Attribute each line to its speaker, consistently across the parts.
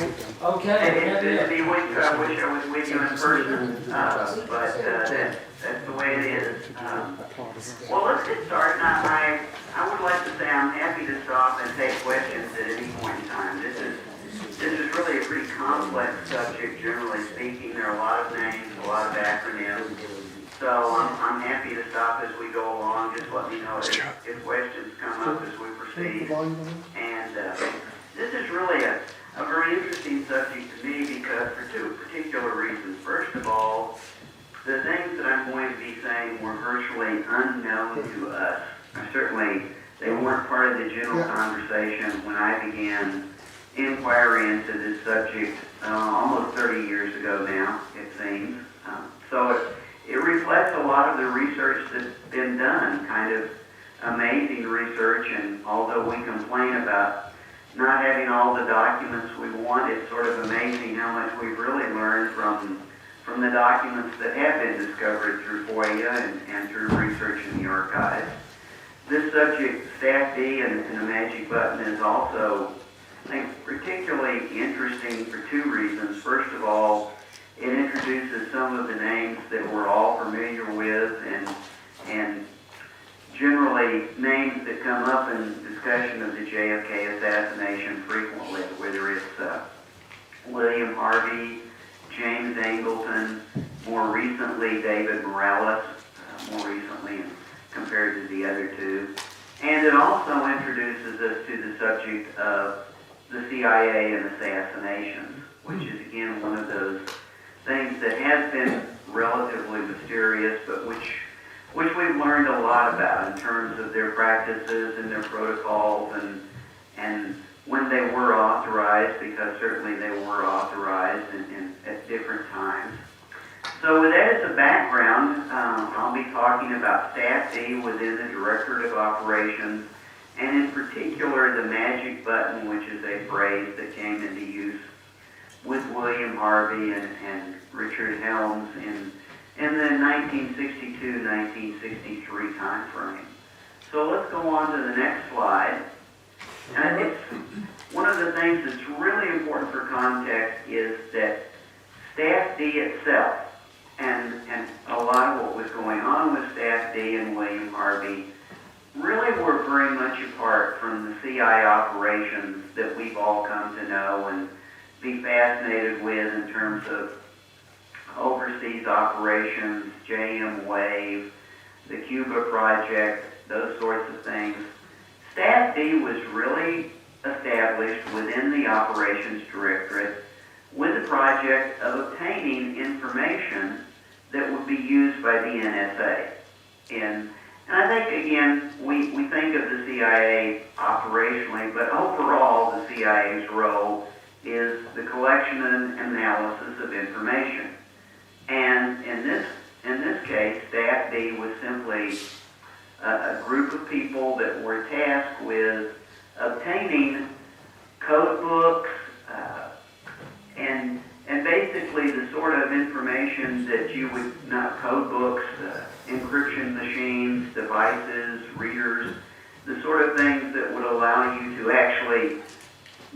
Speaker 1: Okay.
Speaker 2: It'd be weak, I wish I was with you in person, but that's the way it is. Well, let's get started. I would like to say I'm happy to stop and take questions at any point in time. This is really a pretty complex subject, generally speaking. There are a lot of names, a lot of acronyms. So I'm happy to stop as we go along. Just let me know if questions come up as we proceed. And this is really a very interesting subject to me because for two particular reasons. First of all, the things that I'm going to be saying were virtually unknown to us. Certainly, they weren't part of the general conversation when I began inquiry into this subject almost 30 years ago now, it seems. So it reflects a lot of the research that's been done, kind of amazing research, and although we complain about not having all the documents we want, it's sort of amazing how much we've really learned from the documents that have been discovered through FOIA and through research in the archives. This subject, Staff D and the magic button, is also, I think, particularly interesting for two reasons. First of all, it introduces some of the names that we're all familiar with and generally names that come up in discussion of the JFK assassination frequently, whether it's William Harvey, James Angleton, more recently David Morales, more recently compared to the other two. And it also introduces us to the subject of the CIA and assassinations, which is again one of those things that has been relatively mysterious, but which we've learned a lot about in terms of their practices and their protocols and when they were authorized, because certainly they were authorized at different times. So with that as a background, I'll be talking about Staff D within the Directorate of Operations, and in particular the magic button, which is a phrase that came into use with William Harvey and Richard Helms in the 1962-1963 time frame. So let's go on to the next slide. And it's one of the things that's really important for context is that Staff D itself and a lot of what was going on with Staff D and William Harvey really were very much apart from the CIA operations that we've all come to know and be fascinated with in terms of overseas operations, JM Wave, the Cuba Project, those sorts of things. Staff D was really established within the Operations Directorate with the project of obtaining information that would be used by the NSA. And I think, again, we think of the CIA operationally, but overall the CIA's role is the collection and analysis of information. And in this case, Staff D was simply a group of people that were tasked with obtaining code books and basically the sort of information that you would, not code books, encryption machines, devices, readers, the sort of things that would allow you to actually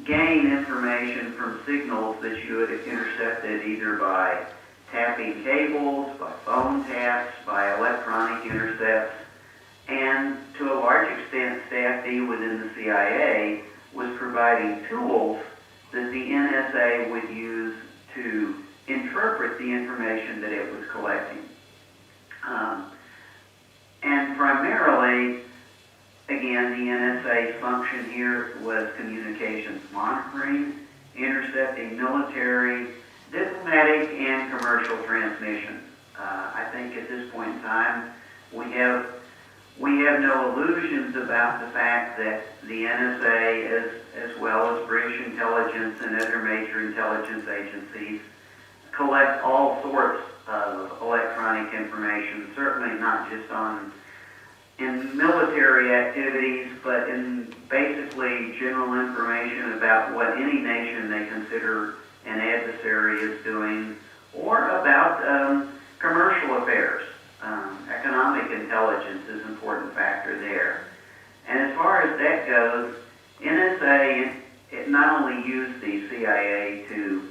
Speaker 2: gain information from signals that you had intercepted either by tapping cables, by phone taps, by electronic intercepts, and to a large extent, Staff D within the CIA was providing tools that the NSA would use to interpret the information that it was collecting. And primarily, again, the NSA's function here was communications monitoring, intercepting military, diplomatic, and commercial transmissions. I think at this point in time, we have no illusions about the fact that the NSA, as well as British intelligence and other major intelligence agencies, collect all sorts of electronic information, certainly not just in military activities, but in basically general information about what any nation they consider an adversary is doing, or about commercial affairs. Economic intelligence is an important factor there. And as far as that goes, NSA it not only used the CIA to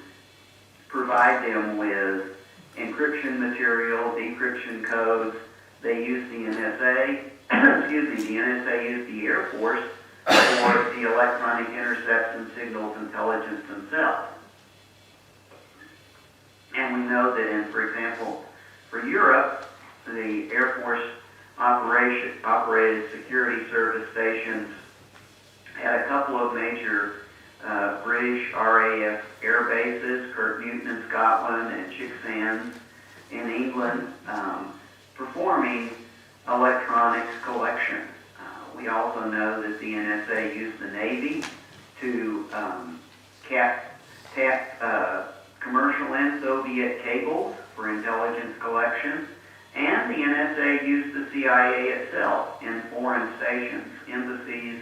Speaker 2: provide them with encryption material, decryption codes. They used the NSA, the NSA used the Air Force for the electronic intercepts and signals intelligence themselves. And we know that in, for example, for Europe, the Air Force operated security service stations had a couple of major British RAF air bases, Kirknewton in Scotland and Chicksands in England, performing electronics collection. We also know that the NSA used the Navy to tap commercial and Soviet cables for intelligence collection, and the NSA used the CIA itself in foreign stations, embassies,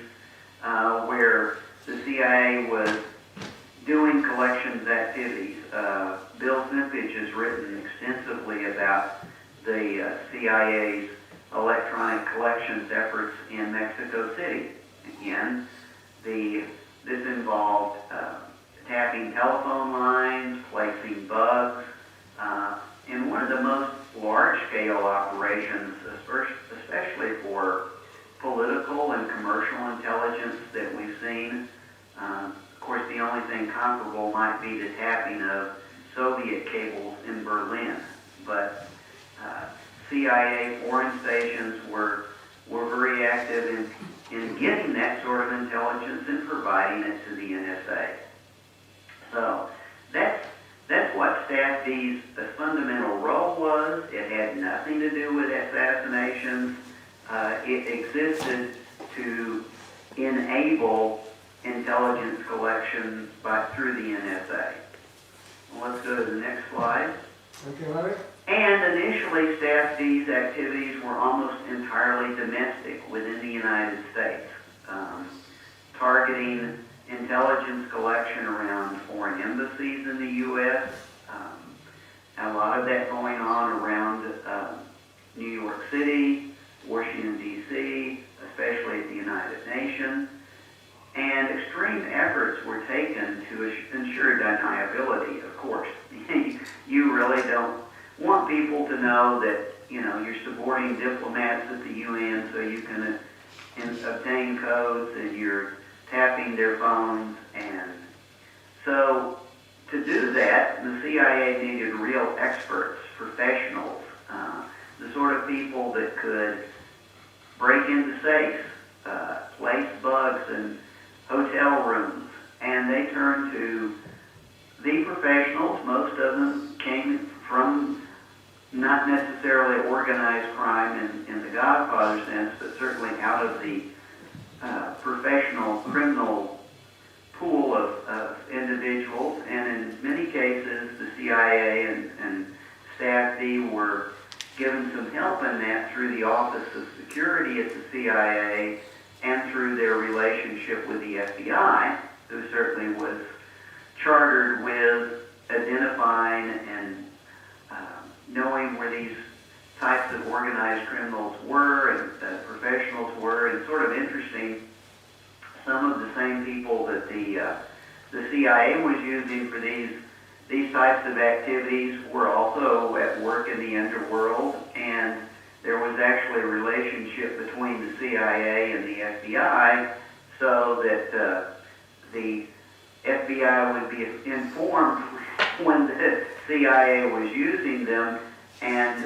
Speaker 2: where the CIA was doing collections activities. Bill Simpich has written extensively about the CIA's electronic collections efforts in Mexico City. Again, this involved tapping telephone lines, placing bugs, in one of the most large-scale operations, especially for political and commercial intelligence that we've seen. Of course, the only thing comparable might be the tapping of Soviet cables in Berlin, but CIA foreign stations were very active in getting that sort of intelligence and providing it to the NSA. So that's what Staff D's fundamental role was. It had nothing to do with assassinations. It existed to enable intelligence collection through the NSA. Well, let's go to the next slide.
Speaker 1: Okay, Larry.
Speaker 2: And initially, Staff D's activities were almost entirely domestic within the United States, targeting intelligence collection around foreign embassies in the U.S., a lot of that going on around New York City, Washington, D.C., especially at the United Nations, and extreme efforts were taken to ensure deniability, of course. You really don't want people to know that, you're supporting diplomats at the UN so you can obtain codes and you're tapping their phones. And so to do that, the CIA needed real experts, professionals, the sort of people that could break into safes, place bugs in hotel rooms, and they turned to the professionals. Most of them came from not necessarily organized crime in the Godfather sense, but certainly out of the professional criminal pool of individuals. And in many cases, the CIA and Staff D were given some help in that through the Office of Security at the CIA and through their relationship with the FBI, who certainly was chartered with identifying and knowing where these types of organized criminals were and professionals were. And sort of interesting, some of the same people that the CIA was using for these types of activities were also at work in the underworld, and there was actually a relationship between the CIA and the FBI so that the FBI would be informed when the CIA was using them and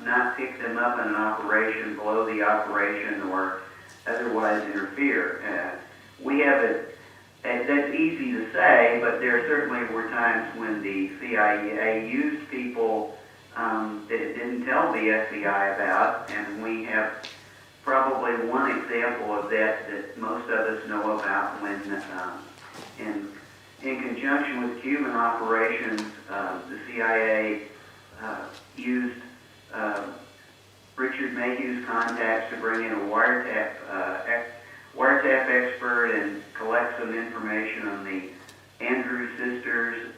Speaker 2: not pick them up in an operation, blow the operation, or otherwise interfere. We have that's easy to say, but there certainly were times when the CIA used people that it didn't tell the FBI about, and we have probably one example of that most of us know about when in conjunction with Cuban operations, the CIA used Richard Mayhew's contacts to bring in a wiretap expert and collect some information on the Andrews sisters,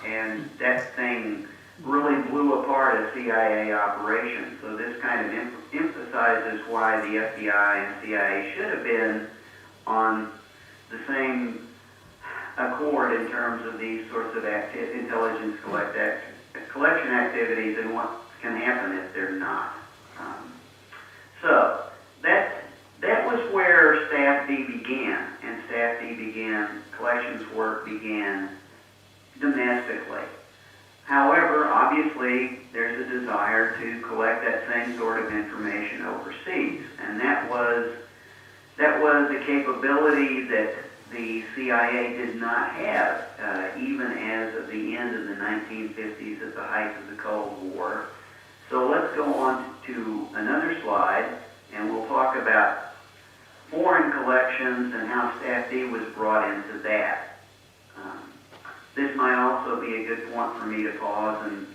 Speaker 2: and that thing really blew apart a CIA operation. So this kind of emphasizes why the FBI and CIA should have been on the same chord in terms of these sorts of intelligence collection activities and what can happen if they're not. So that was where Staff D began, and Staff D began, collections work began domestically. However, obviously, there's a desire to collect that same sort of information overseas, and that was a capability that the CIA did not have, even as of the end of the 1950s at the height of the Cold War. So let's go on to another slide, and we'll talk about foreign collections and how Staff D was brought into that. This might also be a good point for me to pause and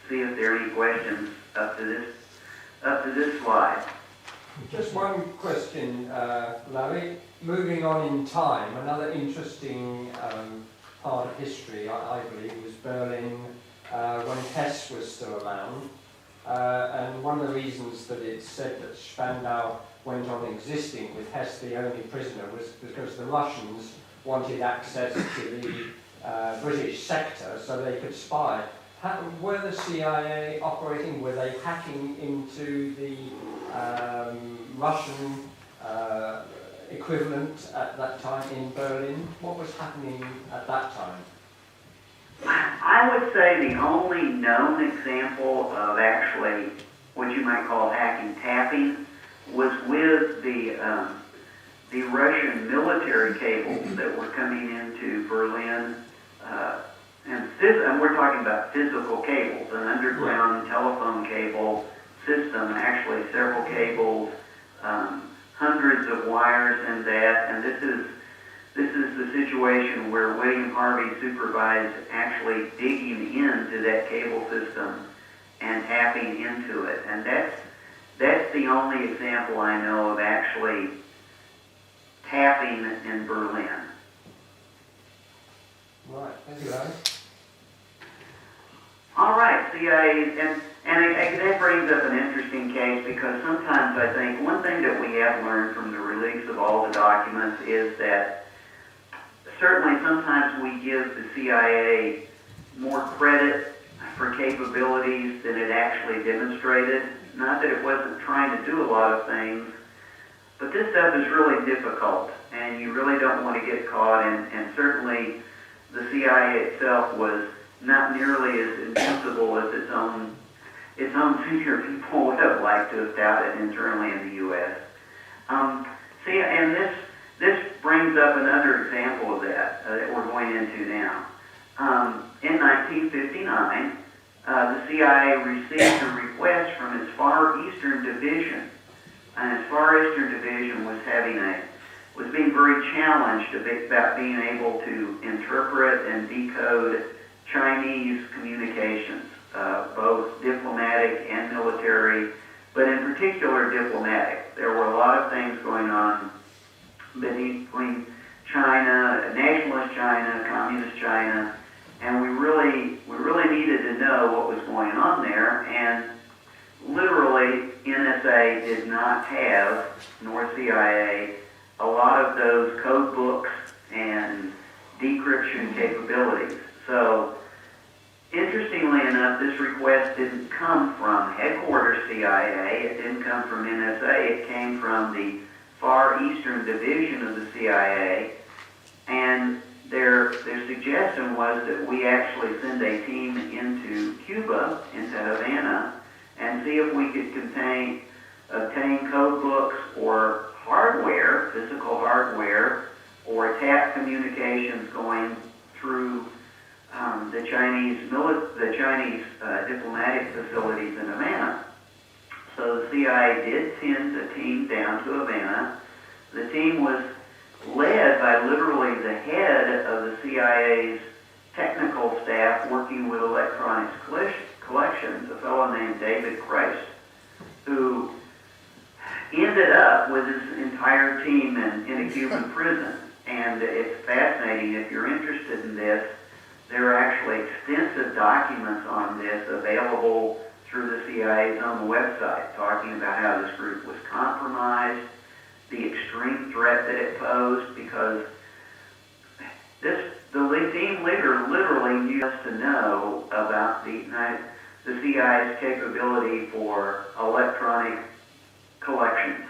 Speaker 2: see if there are any questions up to this slide.
Speaker 1: Just one question, Larry. Moving on in time, another interesting part of history, I believe, was Berlin when Hess was still around. And one of the reasons that it's said that Spandau went on existing with Hess the only prisoner was because the Russians wanted access to the British sector so they could spy. Were the CIA operating, were they hacking into the Russian equivalent at that time in Berlin? What was happening at that time?
Speaker 2: I would say the only known example of actually what you might call hacking tapping was with the Russian military cables that were coming into Berlin, and we're talking about physical cables, an underground telephone cable system, actually several cables, hundreds of wires in that, and this is the situation where William Harvey supervised actually digging into that cable system and tapping into it, and that's the only example I know of actually tapping in Berlin.
Speaker 1: Right, thank you, Larry.
Speaker 2: All right, CIA, and that brings up an interesting case because sometimes I think one thing that we have learned from the release of all the documents is that certainly sometimes we give the CIA more credit for capabilities than it actually demonstrated. Not that it wasn't trying to do a lot of things, but this stuff is really difficult, and you really don't want to get caught, and certainly the CIA itself was not nearly as invincible as its own senior people would have liked to have touted internally in the U.S. And this brings up another example of that that we're going into now. In 1959, the CIA received a request from its Far Eastern Division, and its Far Eastern Division was being very challenged about being able to interpret and decode Chinese communications, both diplomatic and military, but in particular diplomatic. There were a lot of things going on between China, nationalist China, communist China, and we really needed to know what was going on there, and literally NSA did not have, nor CIA, a lot of those code books and decryption capabilities. So, interestingly enough, this request didn't come from headquarters CIA, it didn't come from NSA, it came from the Far Eastern Division of the CIA, and their suggestion was that we actually send a team into Cuba, into Havana, and see if we could obtain code books or hardware, physical hardware, or tap communications going through the Chinese diplomatic facilities in Havana. So the CIA did send a team down to Havana. The team was led by literally the head of the CIA's technical staff working with electronics collections, a fellow named David Christ, who ended up with his entire team in a Cuban prison. And it's fascinating. If you're interested in this, there are actually extensive documents on this available through the CIA's own website, talking about how this group was compromised, the extreme threat that it posed, because the team leader literally needed us to know about the CIA's capability for electronic collections.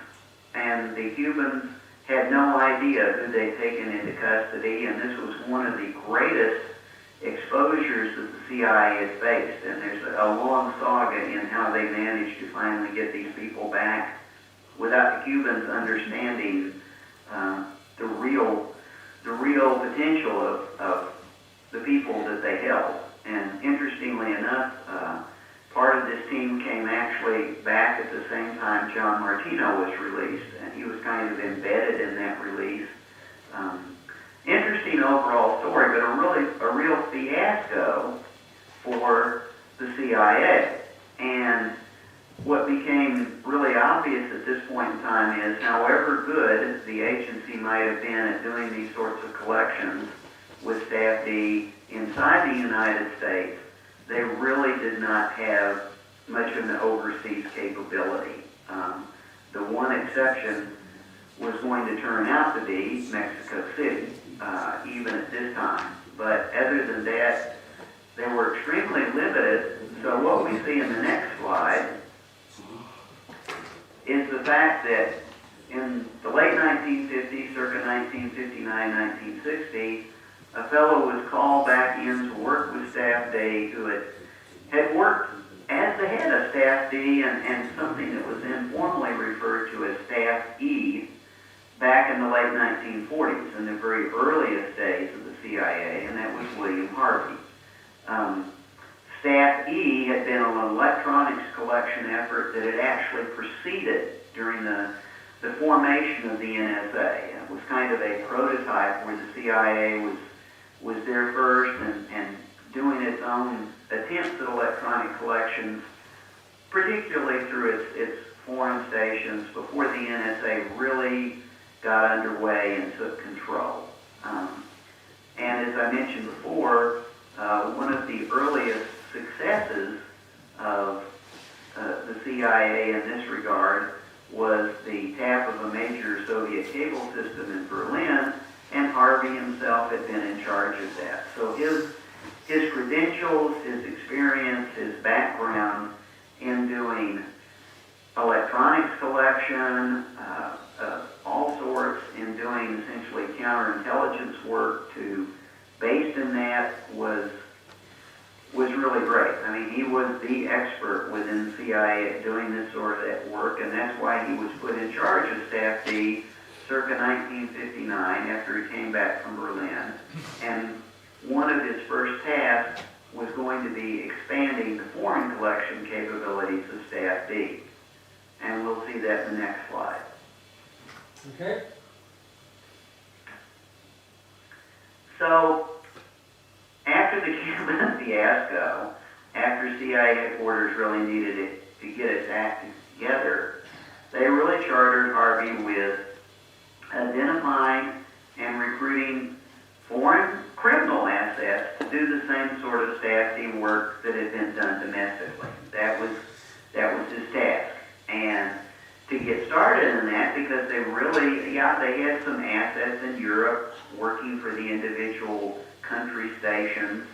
Speaker 2: And the Cubans had no idea who they'd taken into custody, and this was one of the greatest exposures that the CIA has faced. And there's a long saga in how they managed to finally get these people back without the Cubans understanding the real potential of the people that they held. And interestingly enough, part of this team came actually back at the same time John Martino was released, and he was kind of embedded in that release. Interesting overall story, but a real fiasco for the CIA. And what became really obvious at this point in time is, however good the agency might have been at doing these sorts of collections with Staff D inside the United States, they really did not have much of an overseas capability. The one exception was going to turn out to be Mexico City, even at this time. But other than that, they were extremely limited. So what we see in the next slide is the fact that in the late 1950s, circa 1959, 1960, a fellow was called back in to work with Staff D, who had worked as the head of Staff D and something that was informally referred to as Staff E back in the late 1940s, in the very earliest days of the CIA, and that was William Harvey. Staff E had been an electronics collection effort that had actually proceeded during the formation of the NSA. It was kind of a prototype where the CIA was there first and doing its own attempts at electronic collections, particularly through its foreign stations, before the NSA really got underway and took control. And as I mentioned before, one of the earliest successes of the CIA in this regard was the tap of a major Soviet cable system in Berlin, and Harvey himself had been in charge of that. So his credentials, his experience, his background in doing electronics collection, all sorts, in doing essentially counterintelligence work based in that was really great. I mean, he was the expert within CIA at doing this sort of work, and that's why he was put in charge of Staff D circa 1959 after he came back from Berlin. And one of his first tasks was going to be expanding the foreign collection capabilities of Staff D. And we'll see that in the next slide.
Speaker 1: Okay.
Speaker 2: So, after the Cuban fiasco, after CIA headquarters really needed to get its act together, they really chartered Harvey with identifying and recruiting foreign criminal assets to do the same sort of Staff D work that had been done domestically. That was his task. And to get started in that, because they had some assets in Europe working for the individual country stations,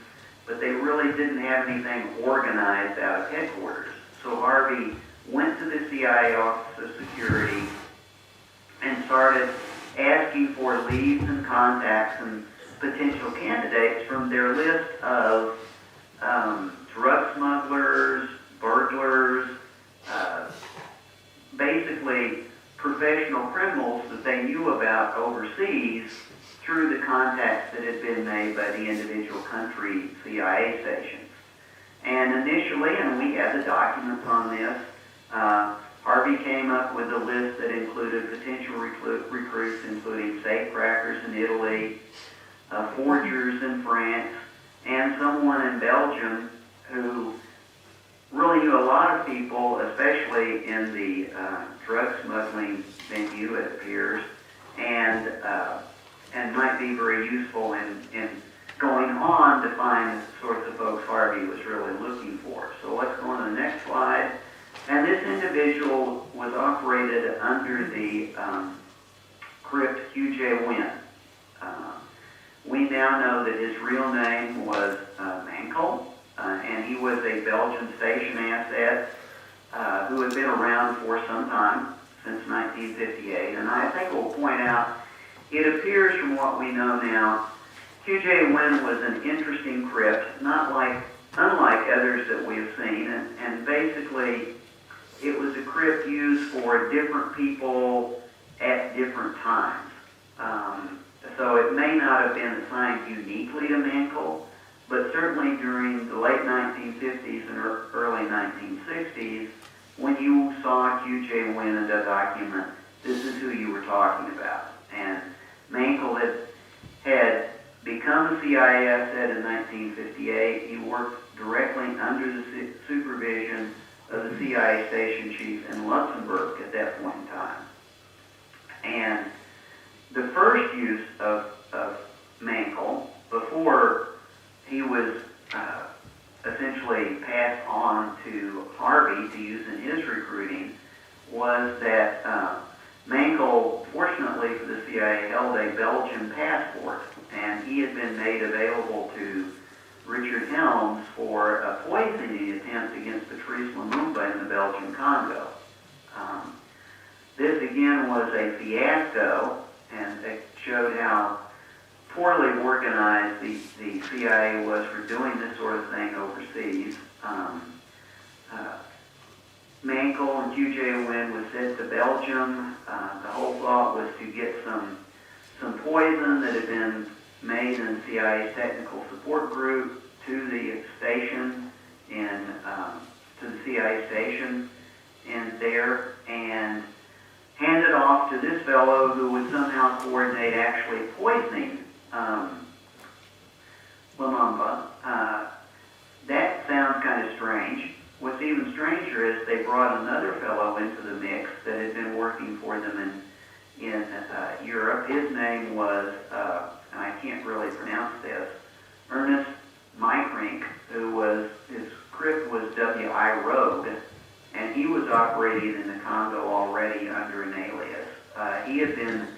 Speaker 2: but they really didn't have anything organized out of headquarters. So Harvey went to the CIA Office of Security and started asking for leads and contacts and potential candidates from their list of drug smugglers, burglars, basically professional criminals that they knew about overseas through the contacts that had been made by the individual country CIA stations. And initially, and we have the documents on this, Harvey came up with a list that included potential recruits, including safecrackers in Italy, forgers in France, and someone in Belgium who really knew a lot of people, especially in the drug smuggling venue, it appears, and might be very useful in going on to find the sorts of folks Harvey was really looking for. So let's go on to the next slide. And this individual was operated under the crypt QJ Wynn. We now know that his real name was Mankel, and he was a Belgian station asset who had been around for some time, since 1958. And I think we'll point out, it appears from what we know now, QJ Wynn was an interesting crypt, unlike others that we have seen, and basically it was a crypt used for different people at different times. So it may not have been assigned uniquely to Mankel, but certainly during the late 1950s and early 1960s, when you saw QJ Wynn in a document, this is who you were talking about. And Mankel had become a CIA asset in 1958. He worked directly under the supervision of the CIA station chief in Luxembourg at that point in time. And the first use of Mankel, before he was essentially passed on to Harvey to use in his recruiting, was that Mankel, fortunately for the CIA, held a Belgian passport, and he had been made available to Richard Helms for a poisoning attempt against Patrice Lumumba in the Belgian Congo. This again was a fiasco, and it showed how poorly organized the CIA was for doing this sort of thing overseas. Mankel and QJ Wynn was sent to Belgium. The whole thought was to get some poison that had been made in the CIA's technical support group to the station to the CIA station in there, and hand it off to this fellow who would somehow coordinate actually poisoning Lumumba. That sounds kind of strange. What's even stranger is they brought another fellow into the mix that had been working for them in Europe. His name was, and I can't really pronounce this, Ernest Meikrink, his crypt was W.I. Rogue, and he was operating in the Congo already under an alias. He had been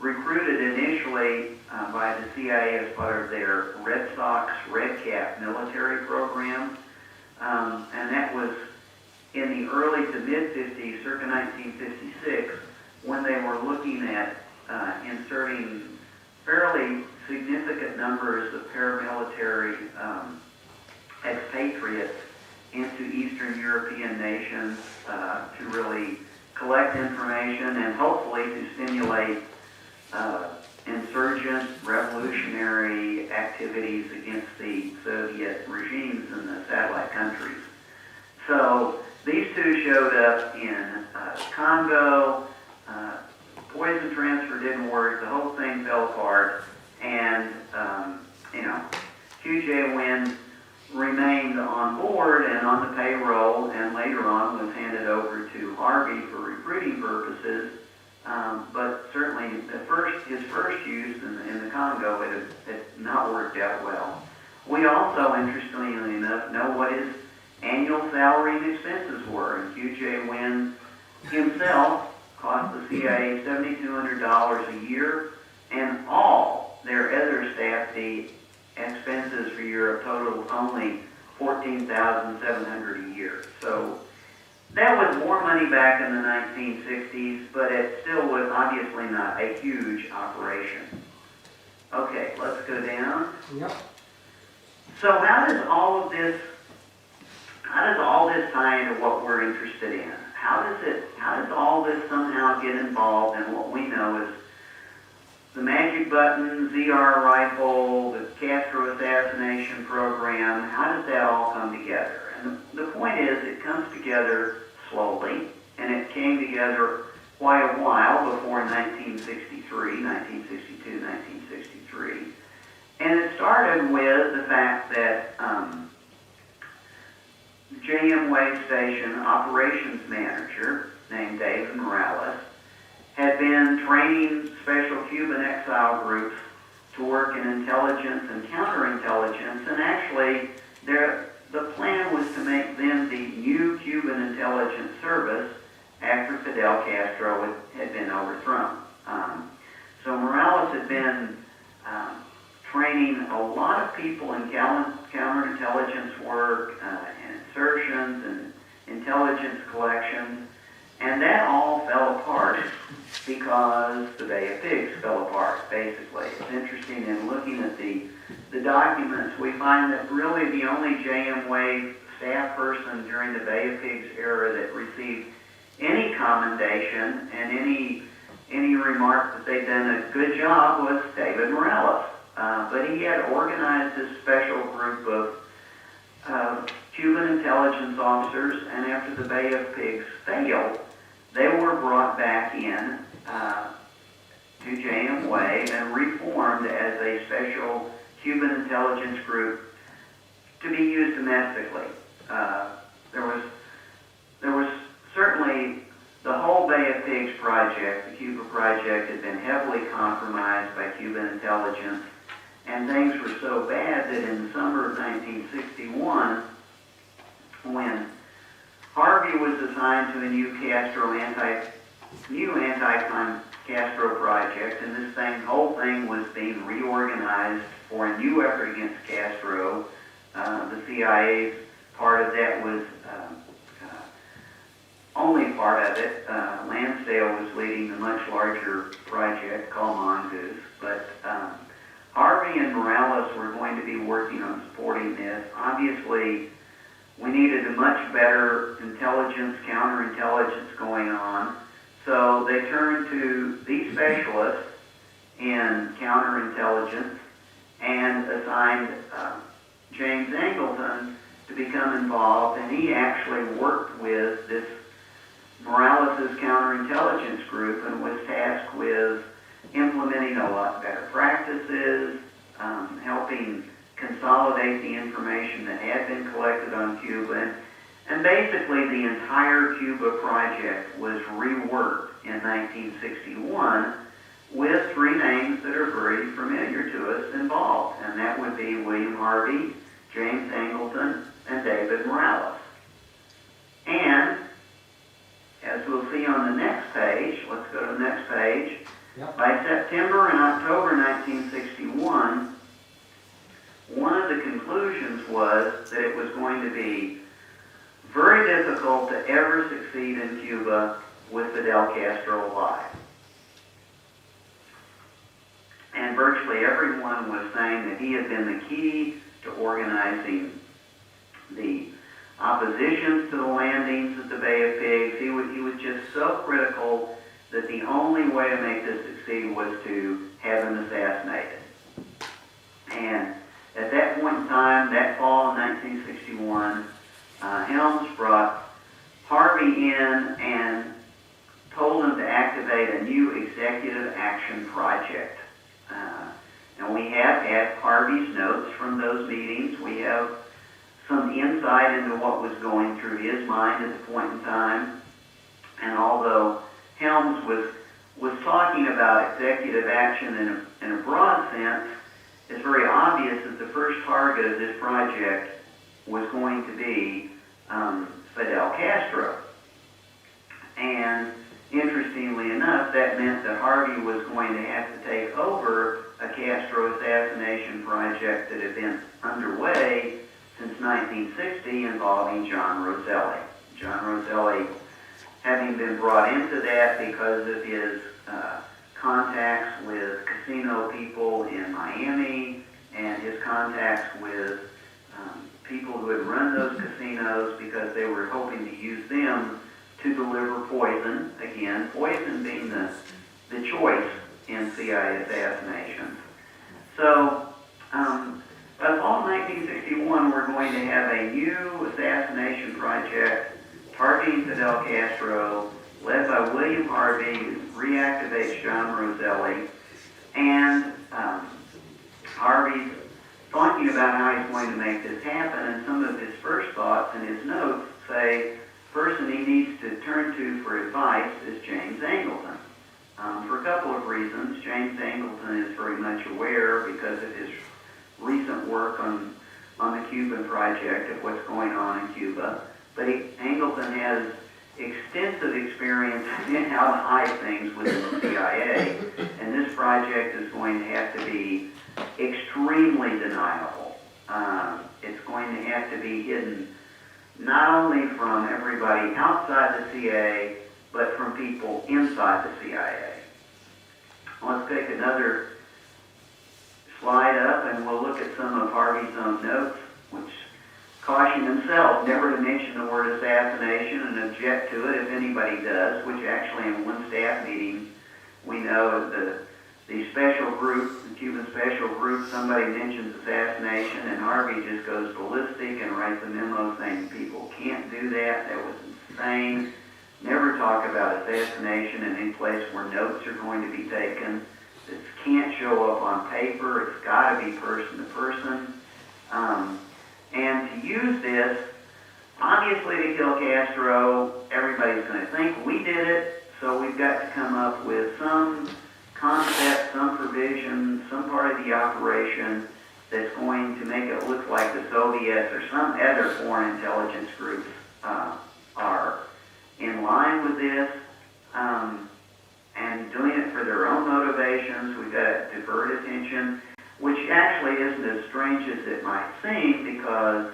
Speaker 2: recruited initially by the CIA as part of their Red Sox Red Cap military program, and that was in the early to mid-50s, circa 1956, when they were looking at inserting fairly significant numbers of paramilitary expatriates into Eastern European nations to really collect information and hopefully to stimulate insurgent, revolutionary activities against the Soviet regimes in the satellite countries. So these two showed up in Congo. Poison transfer didn't work. The whole thing fell apart, and QJ Wynn remained on board and on the payroll, and later on was handed over to Harvey for recruiting purposes. But certainly his first use in the Congo had not worked out well. We also, interestingly enough, know what his annual salary and expenses were, and QJ Wynn himself cost the CIA $7,200 a year, and all their other staff, the expenses for Europe totaled only $14,700 a year. So that was more money back in the 1960s, but it still was obviously not a huge operation. Okay, let's go down.
Speaker 1: Yep.
Speaker 2: So how does all this tie into what we're interested in? How does all this somehow get involved in what we know as the magic button, ZR rifle, the Castro assassination program? How does that all come together? And the point is, it comes together slowly, and it came together quite a while before 1962, 1963. And it started with the fact that JM Wave Station operations manager named David Morales had been training special Cuban exile groups to work in intelligence and counterintelligence, and actually the plan was to make them the new Cuban intelligence service after Fidel Castro had been overthrown. So Morales had been training a lot of people in counterintelligence work, and insertions and intelligence collections, and that all fell apart because the Bay of Pigs fell apart, basically. It's interesting in looking at the documents, we find that really the only JM Wave staff person during the Bay of Pigs era that received any commendation and any remark that they'd done a good job was David Morales. But he had organized this special group of Cuban intelligence officers, and after the Bay of Pigs failed, they were brought back in to JM Wave and reformed as a special Cuban intelligence group to be used domestically. There was certainly the whole Bay of Pigs project, the Cuba project, had been heavily compromised by Cuban intelligence, and things were so bad that in the summer of 1961, when Harvey was assigned to a new anti-Castro project, and this whole thing was being reorganized for a new effort against Castro. The CIA's part of that was only part of it. Lansdale was leading the much larger project called Mongoose, but Harvey and Morales were going to be working on supporting this. Obviously, we needed a much better intelligence, counterintelligence going on, so they turned to these specialists in counterintelligence and assigned James Angleton to become involved, and he actually worked with this Morales' counterintelligence group and was tasked with implementing a lot better practices, helping consolidate the information that had been collected on Cuba, and basically the entire Cuba project was reworked in 1961 with three names that are very familiar to us involved, and that would be William Harvey, James Angleton, and David Morales. And as we'll see on the next page, let's go to the next page.
Speaker 1: Yep.
Speaker 2: By September and October 1961, one of the conclusions was that it was going to be very difficult to ever succeed in Cuba with Fidel Castro alive. And virtually everyone was saying that he had been the key to organizing the oppositions to the landings at the Bay of Pigs. He was just so critical that the only way to make this succeed was to have him assassinated. And at that point in time, that fall of 1961, Helms brought Harvey in and told him to activate a new executive action project. And we have had Harvey's notes from those meetings. We have some insight into what was going through his mind at the point in time. And although Helms was talking about executive action in a broad sense, it's very obvious that the first target of this project was going to be Fidel Castro. And interestingly enough, that meant that Harvey was going to have to take over a Castro assassination project that had been underway since 1960 involving John Roselli. John Roselli having been brought into that because of his contacts with casino people in Miami and his contacts with people who had run those casinos because they were hoping to use them to deliver poison. Again, poison being the choice in CIA assassinations. So, by the fall of 1961, we're going to have a new assassination project targeting Fidel Castro, led by William Harvey, who reactivates John Roselli, and Harvey's talking about how he's going to make this happen, and some of his first thoughts in his notes say, the person he needs to turn to for advice is James Angleton. For a couple of reasons. James Angleton is very much aware, because of his recent work on the Cuban project, of what's going on in Cuba. But Angleton has extensive experience in how to hide things within the CIA, and this project is going to have to be extremely deniable. It's going to have to be hidden not only from everybody outside the CIA, but from people inside the CIA. Let's take another slide up and we'll look at some of Harvey's own notes, which caution himself never to mention the word assassination and object to it if anybody does, which actually in one staff meeting we know the special group, the Cuban special group, somebody mentions assassination and Harvey just goes ballistic and writes a memo saying people can't do that, that was insane. Never talk about assassination in any place where notes are going to be taken. This can't show up on paper. It's got to be person to person. And to use this, obviously to kill Castro, everybody's going to think we did it, so we've got to come up with some concept, some provision, some part of the operation that's going to make it look like the Soviets or some other foreign intelligence groups are in line with this and doing it for their own motivations. We've got to divert attention, which actually isn't as strange as it might seem, because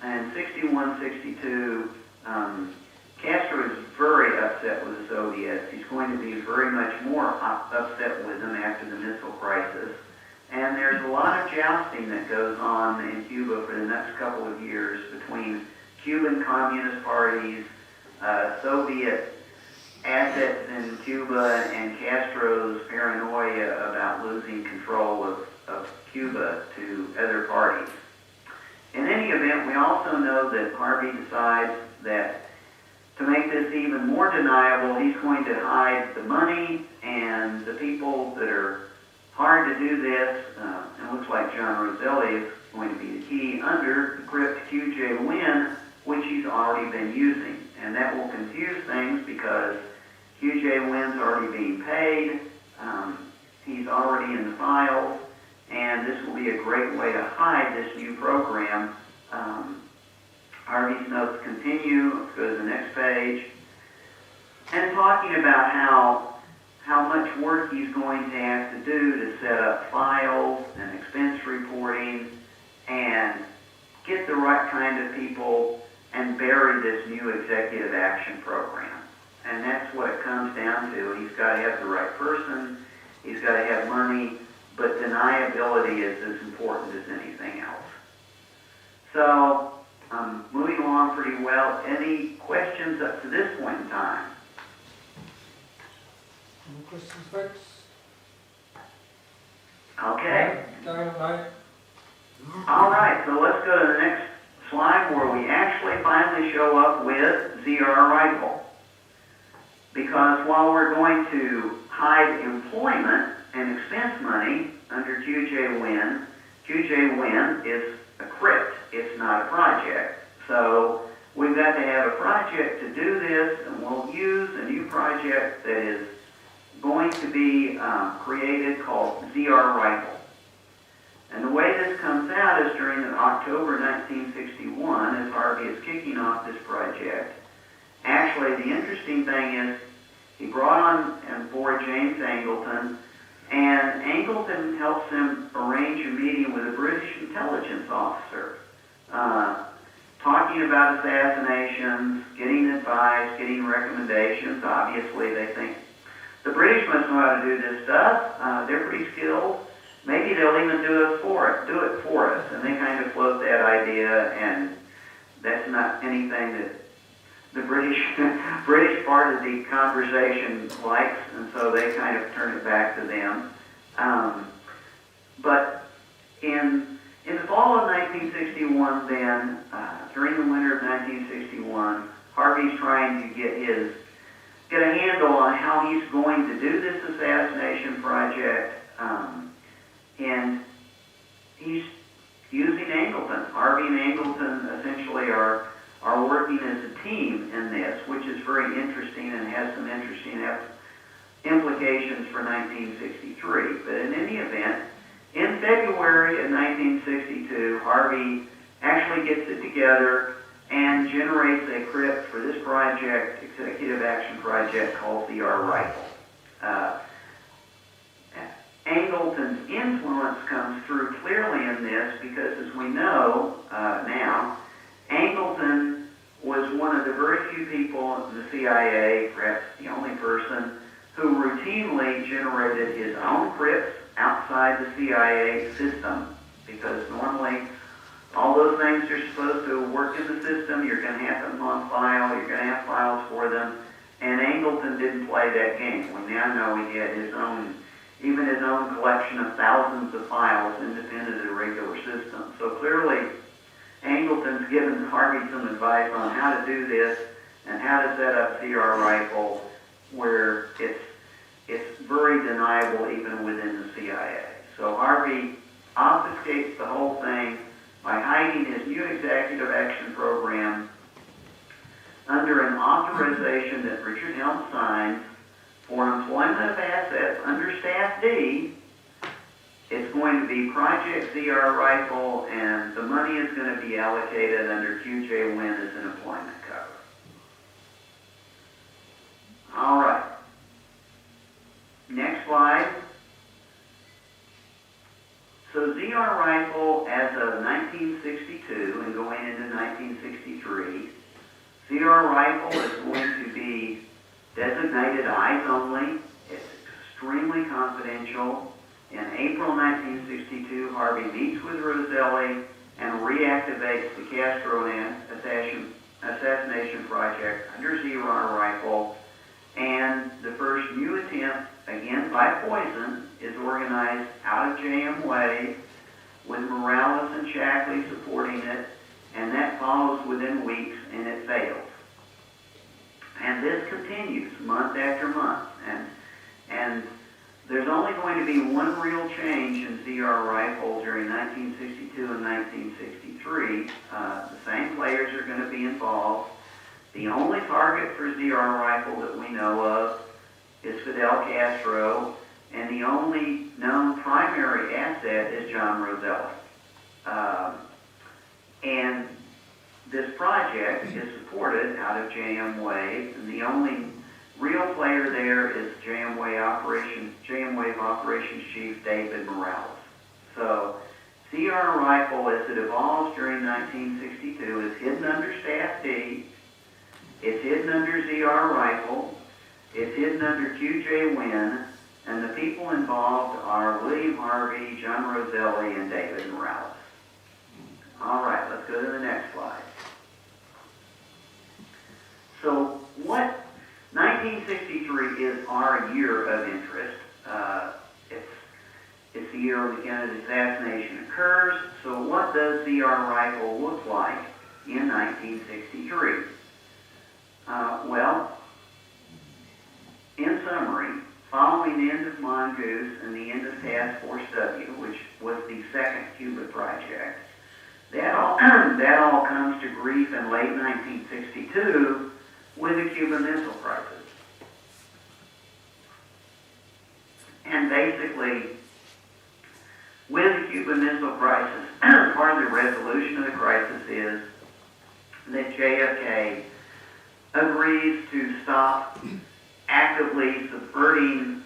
Speaker 2: in 61, 62, Castro is very upset with the Soviets. He's going to be very much more upset with them after the missile crisis. And there's a lot of jousting that goes on in Cuba for the next couple of years between Cuban communist parties, Soviet assets in Cuba, and Castro's paranoia about losing control of Cuba to other parties. In any event, we also know that Harvey decides that to make this even more deniable, he's going to hide the money and the people that are hard to do this. It looks like John Roselli is going to be the key under the crypt QJ Win, which he's already been using. And that will confuse things because QJ Win's already being paid, he's already in the files, and this will be a great way to hide this new program. Harvey's notes continue. Let's go to the next page. And talking about how much work he's going to have to do to set up files and expense reporting and get the right kind of people and bury this new executive action program. And that's what it comes down to. He's got to have the right person, he's got to have money, but deniability is as important as anything else. So, moving along pretty well. Any questions up to this point in time?
Speaker 1: Any questions, folks?
Speaker 2: Okay.
Speaker 1: No.
Speaker 2: All right, so let's go to the next slide where we actually finally show up with ZR rifle. Because while we're going to hide employment and expense money under QJ Win is a crypt. It's not a project. So we've got to have a project to do this, and we'll use a new project that is going to be created called ZR Rifle. And the way this comes out is during October 1961, as Harvey is kicking off this project. Actually, the interesting thing is he brought on board James Angleton, and Angleton helps him arrange a meeting with a British intelligence officer, talking about assassinations, getting advice, getting recommendations. Obviously, they think the British must know how to do this stuff. They're pretty skilled. Maybe they'll even do it for us. And they kind of float that idea, and that's not anything that the British part of the conversation likes, and so they kind of turn it back to them. But in the fall of 1961, then, during the winter of 1961, Harvey's trying to get a handle on how he's going to do this assassination project, and he's using Angleton. Harvey and Angleton essentially are working as a team in this, which is very interesting and has some interesting implications for 1963. But in any event, in February of 1962, Harvey actually gets it together and generates a crypt for this project, executive action project called ZR Rifle. Angleton's influence influence comes through clearly in this because, as we know now, Angleton was one of the very few people in the CIA, perhaps the only person, who routinely generated his own crypts outside the CIA system, because normally all those things are supposed to work in the system. You're going to have them on file. You're going to have files for them. And Angleton didn't play that game. We now know he had his own, even his own collection of thousands of files independent of the regular system. So clearly, Angleton's given Harvey some advice on how to do this and how to set up CR rifle where it's very deniable even within the CIA. So Harvey obfuscates the whole thing by hiding his new executive action program under an authorization that Richard Helms signs for employment of assets under Staff D. It's going to be Project CR Rifle, and the money is going to be allocated under QJ Wynn as an employment cover. All right. Next slide. So ZR Rifle, as of 1962 and going into 1963, ZR Rifle is going to be designated eyes only. It's extremely confidential. In April 1962, Harvey meets with Roselli and reactivates the Castro assassination project under ZR Rifle. And the first new attempt, again by poison, is organized out of J.M. Wade, with Morales and Shackley supporting it, and that follows within weeks, and it fails. And this continues month after month, and there's only going to be one real change in ZR Rifle during 1962 and 1963. The same players are going to be involved. The only target for ZR Rifle that we know of is Fidel Castro, and the only known primary asset is John Roselli. And this project is supported out of J.M. Wade, and the only real player there is J.M. Wade Operations Chief David Morales. So ZR Rifle, as it evolves during 1962, is hidden under Staff D. It's hidden under ZR Rifle. It's hidden under QJ Wynn. And the people involved are William Harvey, John Roselli, and David Morales. All right, let's go to the next slide. So 1963 is our year of interest. It's the year when the Kennedy assassination occurs. So what does ZR Rifle look like in 1963? Well, in summary, following the end of Mongoose and the end of Task Force W, which was the second Cuba project, that all comes to grief in late 1962 with the Cuban Missile Crisis. And basically, with the Cuban Missile Crisis, part of the resolution of the crisis is that JFK agrees to stop actively subverting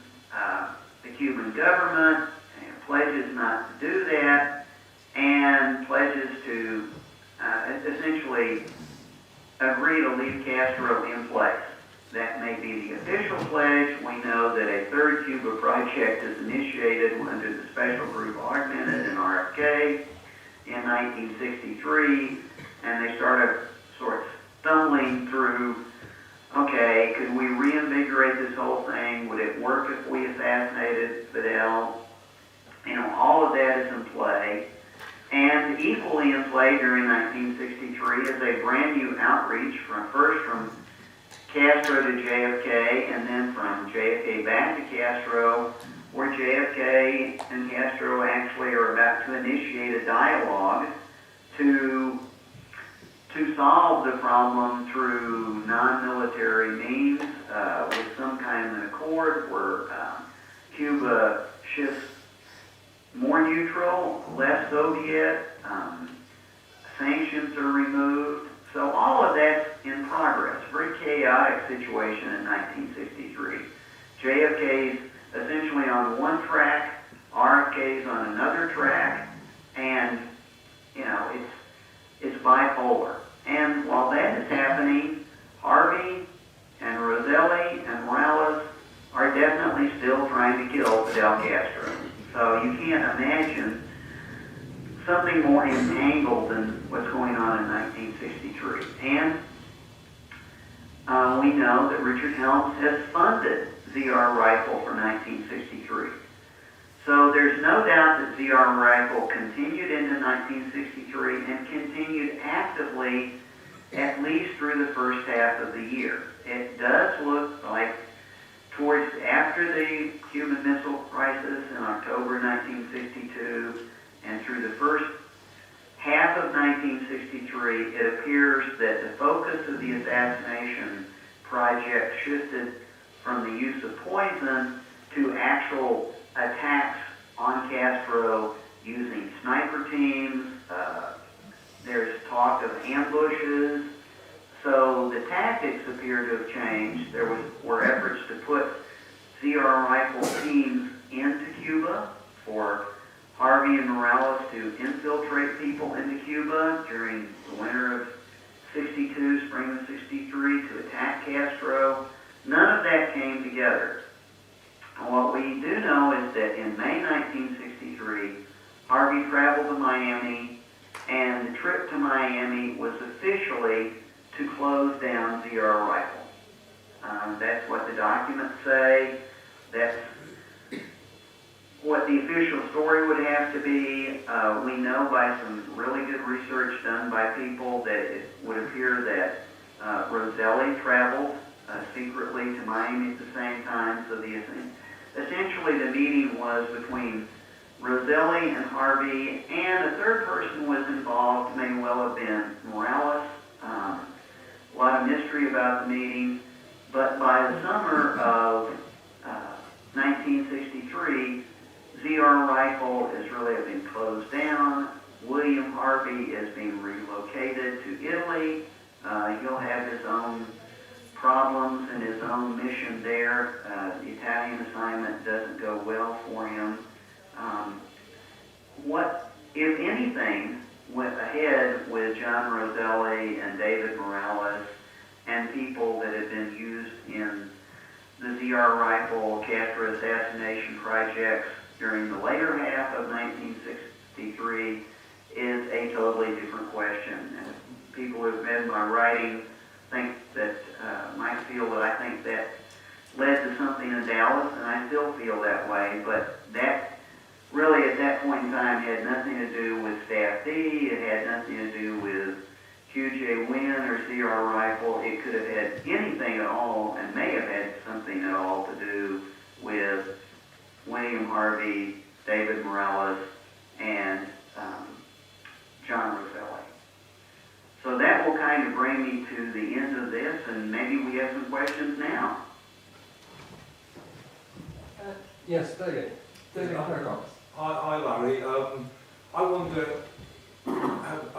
Speaker 2: the Cuban government, and pledges not to do that, and pledges to essentially agree to leave Castro in place. That may be the official pledge. We know that a third Cuba project is initiated under the Special Group Augmented and RFK in 1963, and they started sort of stumbling through, okay, could we reinvigorate this whole thing? Would it work if we assassinated Fidel? You know, all of that is in play. And equally in play during 1963 is a brand new outreach first from Castro to JFK, and then from JFK back to Castro, where JFK and Castro actually are about to initiate a dialogue to solve the problem through non-military means, with some kind of an accord where Cuba shifts more neutral, less Soviet, sanctions are removed. So all of that's in progress. Very chaotic situation in 1963. JFK's essentially on one track RFK's on another track, and, you know, it's bipolar. And while that is happening, Harvey and Roselli and Morales are definitely still trying to kill Fidel Castro. So you can't imagine something more entangled than what's going on in 1963. And we know that Richard Helms has funded ZR Rifle for 1963. So there's no doubt that ZR Rifle continued into 1963 and continued actively at least through the first half of the year. It does look like towards after the Cuban Missile Crisis in October 1962 and through the first half of 1963, it appears that the focus of the assassination project shifted from the use of poison to actual attacks on Castro using sniper teams. There's talk of ambushes. So the tactics appear to have changed. There were efforts to put ZR rifle teams into Cuba for Harvey and Morales to infiltrate people into Cuba during the winter of 62, spring of 63, to attack Castro. None of that came together. What we do know is that in May 1963, Harvey traveled to Miami, and the trip to Miami was officially to close down ZR Rifle. That's what the documents say. That's what the official story would have to be. We know by some really good research done by people that it would appear that Roselli traveled secretly to Miami at the same time. So essentially the meeting was between Roselli and Harvey, and a third person was involved, may well have been Morales. A lot of mystery about the meeting, but by the summer of 1963, ZR Rifle is really being closed down. William Harvey is being relocated to Italy. He'll have his own problems and his own mission there. The Italian assignment doesn't go well for him. What, if anything, went ahead with John Roselli and David Morales and people that had been used in the ZR Rifle Castro assassination projects during the later half of 1963 is a totally different question. And people who have read my writing think that, might feel that I think that led to something in Dallas, and I still feel that way, but that really at that point in time had nothing to do with Staff D, it had nothing to do with QJ Wynn or ZR Rifle. It could have had anything at all, and may have had something at all to do with William Harvey, David Morales, and John Roselli. So that will kind of bring me to the end of this, and maybe we have some questions now.
Speaker 1: Yes, David. David Hancock.
Speaker 3: Hi, Larry. I wonder, I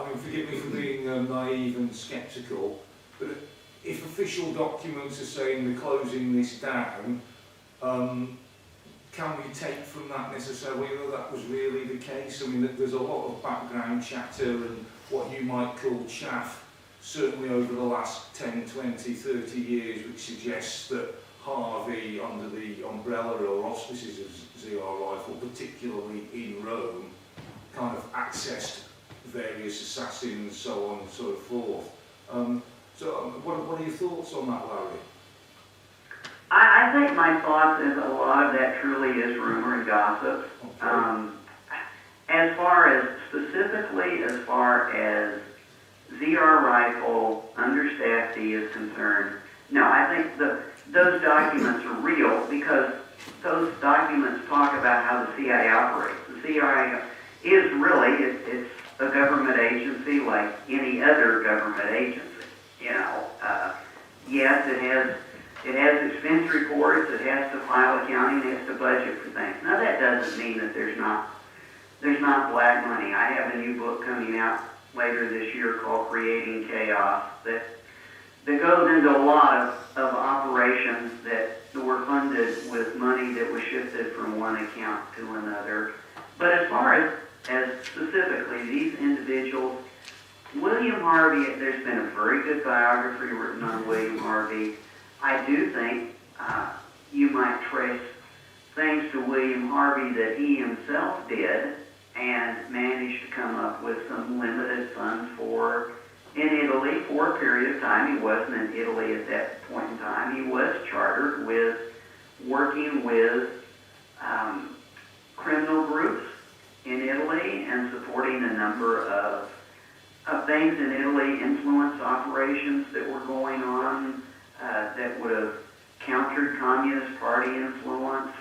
Speaker 3: mean, forgive me for being naive and sceptical, but if official documents are saying they're closing this down, can we take from that necessarily that that was really the case? I mean, there's a lot of background chatter and what you might call chaff, certainly over the last 10, 20, 30 years, which suggests that Harvey, under the umbrella or auspices of ZR Rifle, particularly in Rome, kind of accessed various assassins, so on and so forth. What are your thoughts on that, Larry?
Speaker 2: I think my thoughts is a lot of that truly is rumor and gossip. Okay. As far as ZR Rifle under Staff D is concerned, no, I think those documents are real because those documents talk about how the CIA operates. The CIA is really, it's a government agency like any other government agency. You know, yes, it has expense reports, it has to file accounting, it has to budget for things. Now that doesn't mean that there's not black money. I have a new book coming out later this year called Creating Chaos that goes into a lot of operations that that were funded with money that was shifted from one account to another. But as far as specifically these individuals, William Harvey, there's been a very good biography written on William Harvey. I do think you might trace things to William Harvey that he himself did and managed to come up with some limited funds for in Italy for a period of time. He wasn't in Italy at that point in time. He was chartered with working with criminal groups in Italy and supporting a number of things in Italy, influence operations that were going on that would have countered Communist Party influence.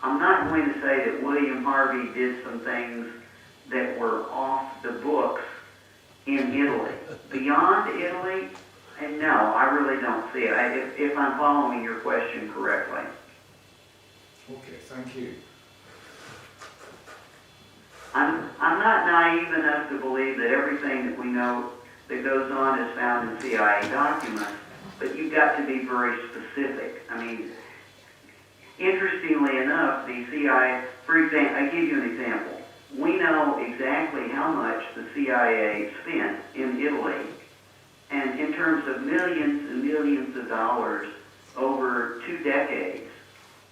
Speaker 2: I'm not going to say that William Harvey did some things that were off the books in Italy. Beyond Italy, and no, I really don't see it. If I'm following your question correctly.
Speaker 3: Okay, thank you.
Speaker 2: I'm not naive enough to believe that everything that we know that goes on is found in CIA documents, but you've got to be very specific. I mean, interestingly enough, the CIA, for example, I give you an example. We know exactly how much the CIA spent in Italy, and in terms of millions and millions of dollars over 2 decades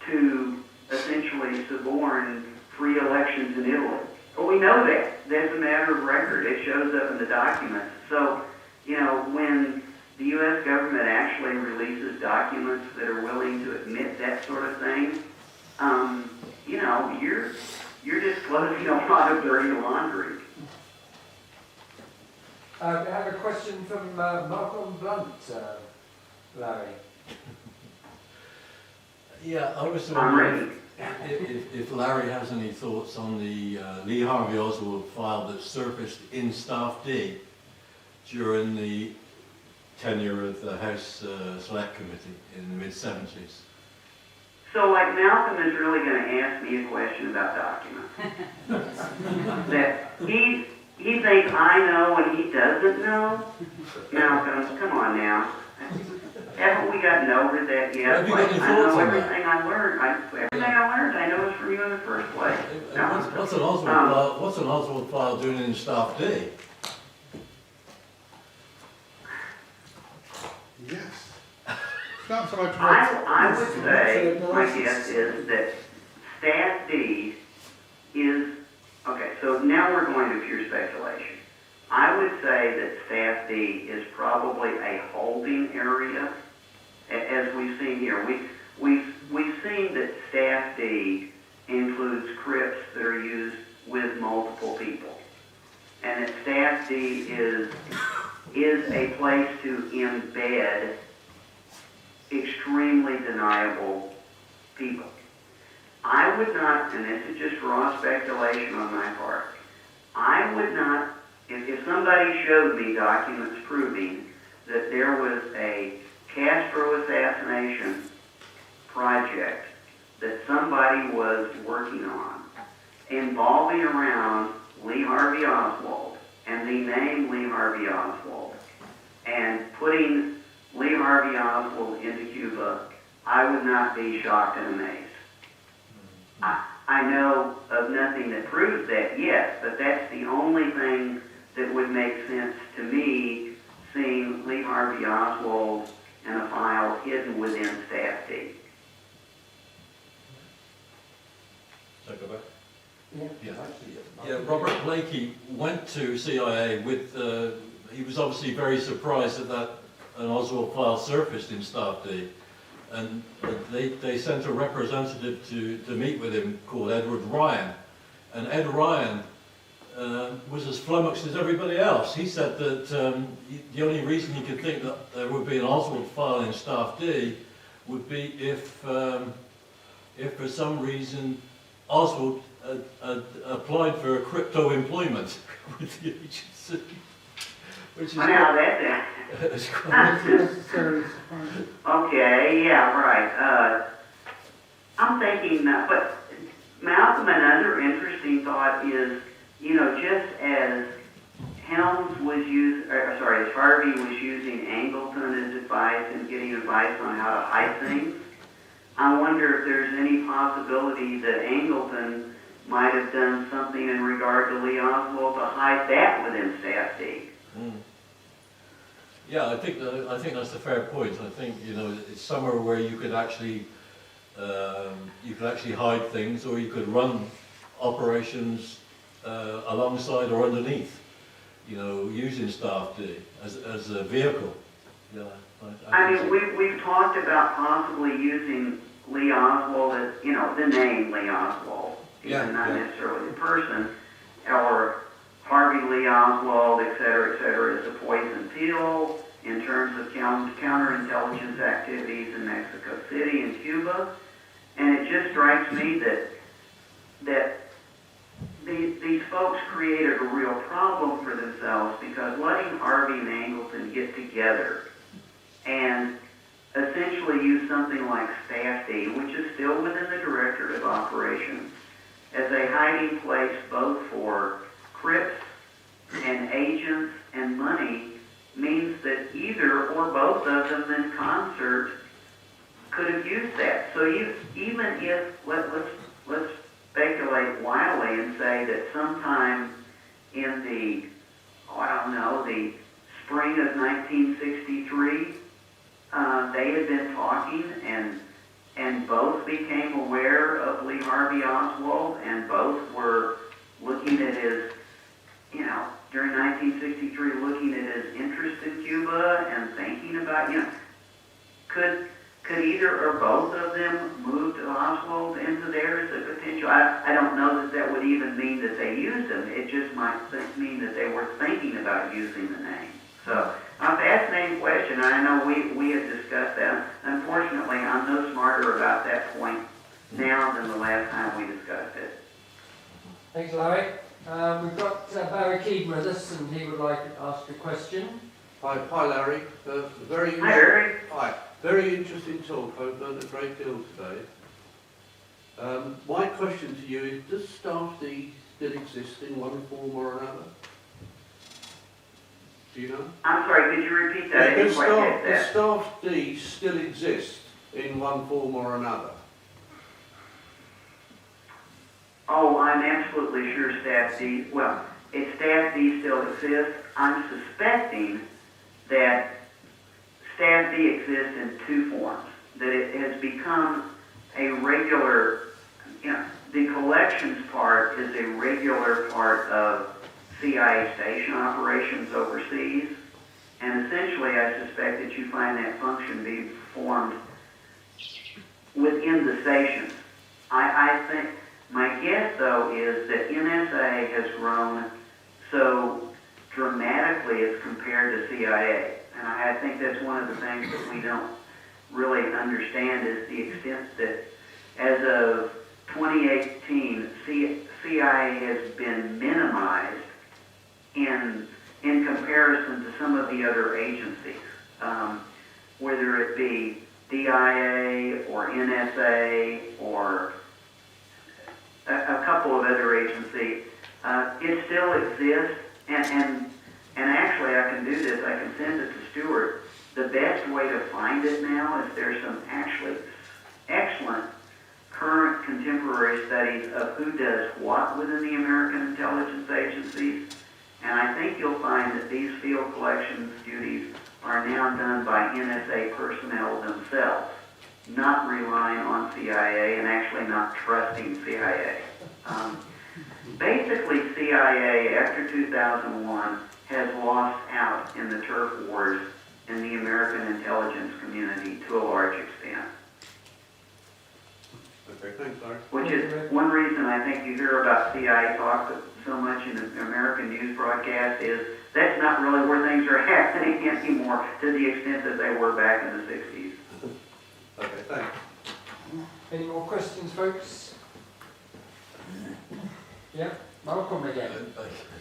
Speaker 2: to essentially suborn free elections in Italy. But we know that. That's a matter of record. It shows up in the documents. So, when the U.S. government actually releases documents that are willing to admit that sort of thing, you're disclosing a lot of dirty laundry.
Speaker 1: I have a question from Malcolm Blunt, Larry.
Speaker 4: Yeah, I was
Speaker 2: I'm ready.
Speaker 4: wondering if Larry has any thoughts on the Lee Harvey Oswald file that surfaced in Staff D during the tenure of the House Select Committee in the mid-70s.
Speaker 2: So, like, Malcolm is really going to ask me a question about documents. That he thinks I know and he doesn't know? Malcolm, come on now. Haven't we gotten over that yet?
Speaker 4: Have you got any
Speaker 2: I know
Speaker 4: thoughts on
Speaker 2: everything I learned. I know it's from you in the first place. No.
Speaker 4: What's an Oswald file doing in Staff D?
Speaker 5: Yes. That's what
Speaker 2: I would say, my guess is that Staff D is, okay, so now we're going to pure speculation. I would say that Staff D is probably a holding area, as we've seen here. We've seen that Staff D includes crypts that are used with multiple people, and that Staff D is a place to embed extremely deniable people. I would not, and this is just raw speculation on my part, I would not, if somebody showed me documents proving that there was a Castro assassination project that somebody was working on involving around Lee Harvey Oswald and the name Lee Harvey Oswald and putting Lee Harvey Oswald into Cuba, I would not be shocked and amazed. I know of nothing that proves that yet, but that's the only thing that would make sense to me, seeing Lee Harvey Oswald and a file hidden within Staff D.
Speaker 4: Shall I go back?
Speaker 1: Yeah.
Speaker 4: Yeah, Robert Blakey went to CIA with, he was obviously very surprised that an Oswald file surfaced in Staff D. And they sent a representative to meet with him called Edward Ryan. And Ed Ryan was as flummoxed as everybody else. He said that the only reason he could think that there would be an Oswald file in Staff D would be if for some reason Oswald had applied for a crypto employment with the agency. Which is
Speaker 2: Now that's
Speaker 5: necessarily surprising.
Speaker 2: okay, yeah, right. I'm thinking, but Malcolm, another interesting thought is, just as Helms was as Harvey was using Angleton as advice and getting advice on how to hide things, I wonder if there's any possibility that Angleton might have done something in regard to Lee Oswald to hide that within Staff D.
Speaker 4: Mm. Yeah, I think that's a fair point. I think, you know, it's somewhere where you could actually hide things, or you could run operations alongside or underneath, you know, using Staff D as a vehicle. Yeah,
Speaker 2: I mean, we've talked about possibly using Lee Oswald as, you know, the name Lee Oswald,
Speaker 4: Yeah,
Speaker 2: even not
Speaker 4: yeah.
Speaker 2: necessarily the person, or Harvey Lee Oswald, et cetera, as a poison pill in terms of counterintelligence activities in Mexico City and Cuba. And it just strikes me that these folks created a real problem for themselves, because letting Harvey and Angleton get together and essentially use something like Staff D, which is still within the Directorate of Operations, as a hiding place both for Crips and agents and money, means that either or both of them in concert could have used that. So even if, let's speculate wildly and say that sometime in the, the spring of 1963, they had been talking and both became aware of Lee Harvey Oswald, and both were looking at his, you know, during 1963, looking at his interest in Cuba and thinking about, you know, could either or both of them move Oswald into there as a potential? I don't know that would even mean that they used him. It just might mean that they were thinking about using the name. So, a fascinating question. I know we have discussed that. Unfortunately, I'm no smarter about that point now than the last time we discussed it.
Speaker 1: Thanks, Larry. We've got Barry Keane with us, and he would like to ask a question.
Speaker 6: Hi Larry.
Speaker 2: Hi, Barry.
Speaker 6: Hi. Very interesting talk. I've learned a great deal today. My question to you is, does Staff D still exist in one form or another? Do you know?
Speaker 2: I'm sorry, could you repeat that? I didn't quite get
Speaker 6: Does
Speaker 2: that.
Speaker 6: Staff D still exist in one form or another?
Speaker 2: Oh, I'm absolutely sure Staff D, well, if Staff D still exists, I'm suspecting that Staff D exists in two forms. That it has become a regular, you know, the collections part is a regular part of CIA station operations overseas, and essentially I suspect that you find that function being performed within the stations. I think, my guess though is that NSA has grown so dramatically as compared to CIA, and I think that's one of the things that we don't really understand is the extent that as of 2018, CIA has been minimized in comparison to some of the other agencies, whether it be DIA or NSA or a couple of other agencies. It still exists, and actually I can do this, I can send it to Stuart. The best way to find it now is there's some actually excellent current contemporary studies of who does what within the American intelligence agencies. And I think you'll find that these field collections duties are now done by NSA personnel themselves, not relying on CIA and actually not trusting CIA. Basically, CIA, after 2001, has lost out in the turf wars in the American intelligence community to a large extent.
Speaker 6: Okay, thanks, Larry.
Speaker 2: Which is one reason I think you hear about CIA talk so much in the American news broadcast is that's not really where things are happening anymore to the extent that they were back in the 60s.
Speaker 6: Okay, thanks.
Speaker 1: Any more questions, folks? Yeah, Malcolm again.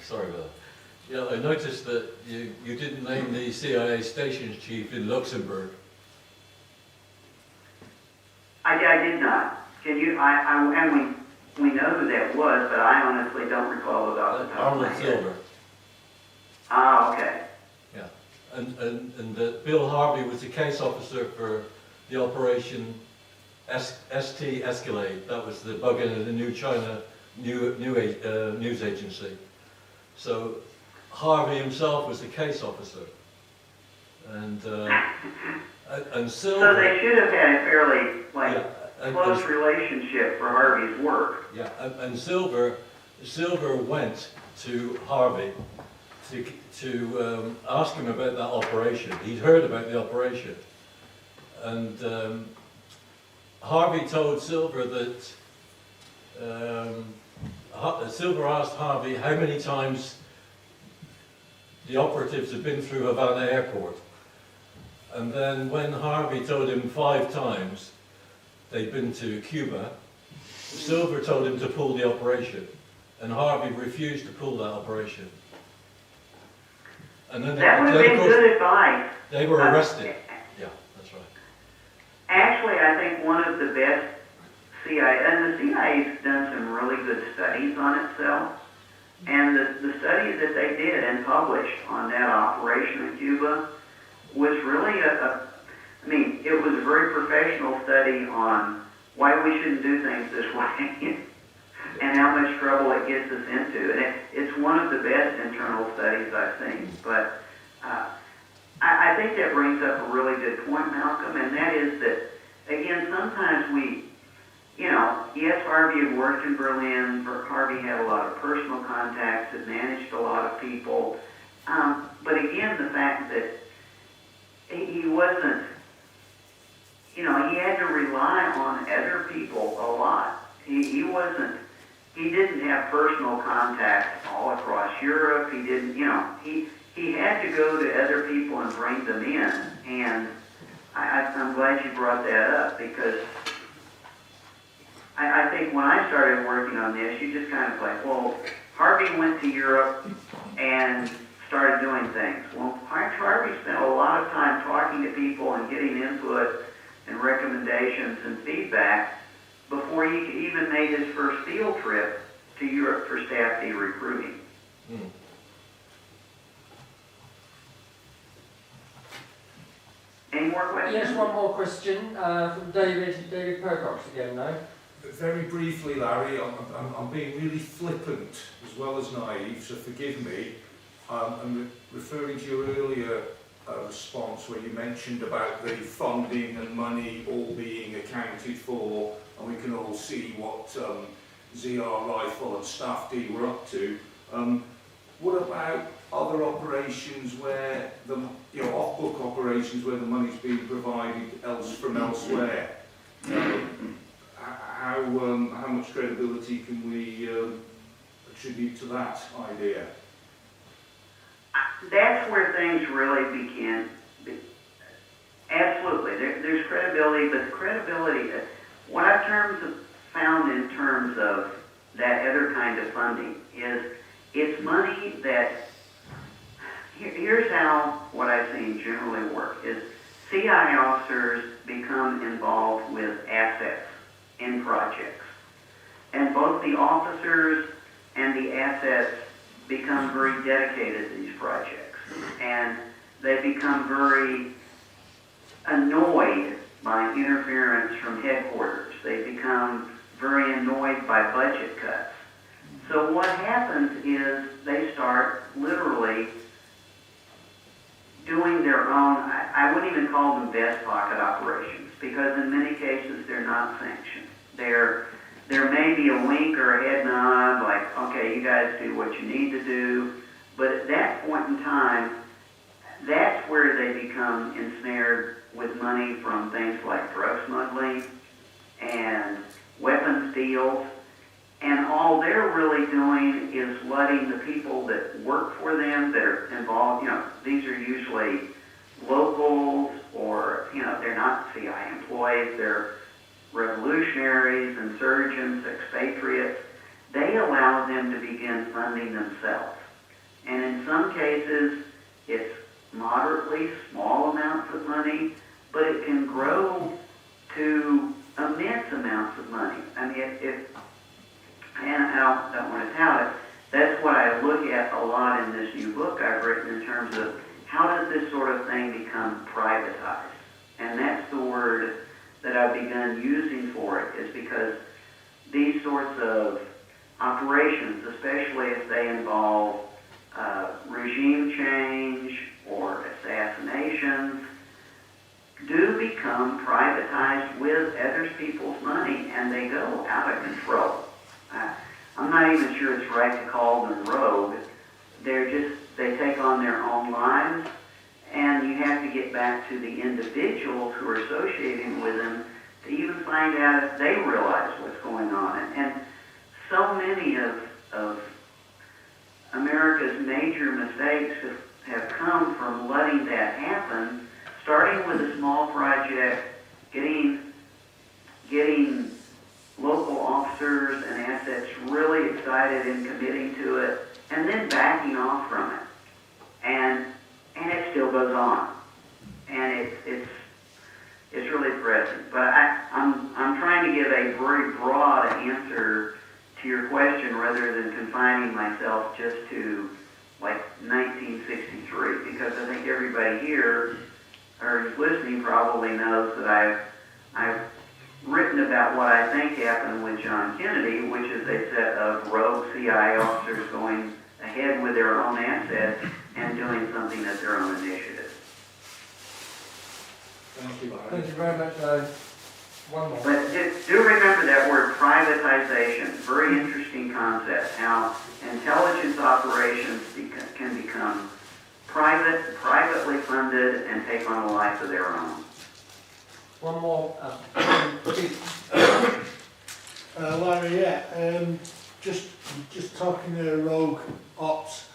Speaker 4: Sorry about that. Yeah, I noticed that you didn't name the CIA stations chief in Luxembourg.
Speaker 2: I did not. Can you? And we know who that was, but I honestly don't recall it off the top of my
Speaker 4: Arnold
Speaker 2: head.
Speaker 4: Silver.
Speaker 2: Ah, okay.
Speaker 4: Yeah, and Bill Harvey was the case officer for the operation ST Escalade. That was the bug in the New China news agency. So Harvey himself was the case officer, and
Speaker 2: So
Speaker 4: Silver.
Speaker 2: they should have had a fairly, like,
Speaker 4: Yeah, and-
Speaker 2: close relationship for Harvey's work.
Speaker 4: Yeah, and Silver went to Harvey to ask him about that operation. He'd heard about the operation, and Harvey told Silver that Silver asked Harvey how many times the operatives had been through Havana Airport, and then when Harvey told him 5 times they'd been to Cuba, Silver told him to pull the operation, and Harvey refused to pull that operation. And then,
Speaker 2: That would have
Speaker 4: then
Speaker 2: been
Speaker 4: of course,
Speaker 2: good advice.
Speaker 4: they were arrested. Yeah, that's right.
Speaker 2: Actually, I think one of the best CIA, and the CIA's done some really good studies on itself, and the studies that they did and published on that operation in Cuba was really it was a very professional study on why we shouldn't do things this way and how much trouble it gets us into. And it's one of the best internal studies I've seen. But I think that brings up a really good point, Malcolm, and that is that, again, sometimes we, yes, Harvey had worked in Berlin, Harvey had a lot of personal contacts, had managed a lot of people, but again, the fact that he wasn't, he had to rely on other people a lot. He didn't have personal contacts all across Europe. He didn't, he had to go to other people and bring them in. And I'm glad you brought that up, because I think when I started working on this, you just kind of like, well, Harvey went to Europe and started doing things. Well, Harvey spent a lot of time talking to people and getting input and recommendations and feedback before he even made his first field trip to Europe for Staff D recruiting.
Speaker 4: Hmm.
Speaker 2: Any more questions?
Speaker 1: Yes, one more question from David Percox again, no?
Speaker 3: Very briefly, Larry, I'm being really flippant as well as naive, so forgive me. I'm referring to your earlier response where you mentioned about the funding and money all being accounted for, and we can all see what ZR Rifle and Staff D were up to. What about other operations where off-book operations where the money's being provided from elsewhere? How much credibility can we attribute to that idea?
Speaker 2: That's where things really begin. Absolutely, there's credibility, but the credibility, what I've found in terms of that other kind of funding is it's money that, here's how what I've seen generally work, is CIA officers become involved with assets in projects. And both the officers and the assets become very dedicated to these projects. And they become very annoyed by interference from headquarters. They become very annoyed by budget cuts. So what happens is they start literally doing their own, I wouldn't even call them vest pocket operations, because in many cases they're not sanctioned. There may be a wink or a head nod, like, okay, you guys do what you need to do, but at that point in time, that's where they become ensnared with money from things like drug smuggling and weapons deals, and all they're really doing is letting the people that work for them, that are involved, these are usually locals, or, they're not CIA employees, they're revolutionaries, insurgents, expatriates. They allow them to begin funding themselves. And in some cases, it's moderately small amounts of money, but it can grow to immense amounts of money. I mean, and I don't want to tout it, that's what I look at a lot in this new book I've written in terms of how does this sort of thing become privatized? And that's the word that I've begun using for it is because these sorts of operations, especially if they involve regime change or assassinations, do become privatized with other people's money, and they go out of control. I'm not even sure it's right to call them rogue. They take on their own lives, and you have to get back to the individuals who are associating with them to even find out if they realize what's going on. And so many of America's major mistakes have come from letting that happen, starting with a small project, getting local officers and assets really excited and committing to it, and then backing off from it. And it still goes on. And it's really depressing. But I'm trying to give a very broad answer to your question rather than confining myself just to like 1963, because I think everybody here or who's listening probably knows that I've written about what I think happened with John Kennedy, which is a set of rogue CIA officers going ahead with their own assets and doing something at their own initiative.
Speaker 3: Thank you, Larry.
Speaker 1: Thank you very much, Larry. One more.
Speaker 2: But do remember that word privatization, very interesting concept, how intelligence operations can become privately funded and take on a life of their own.
Speaker 1: One more. Please.
Speaker 5: Larry, yeah, just talking to rogue ops,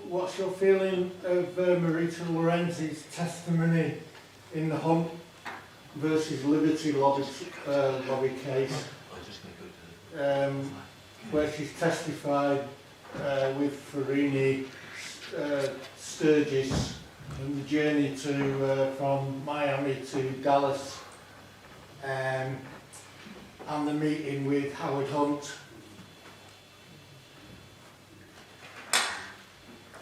Speaker 5: what's your feeling of Marita Lorenzi's testimony in the Hunt versus Liberty lobby case, where she's testified with Farini, Sturgis, and the journey from Miami to Dallas, and the meeting with Howard Hunt?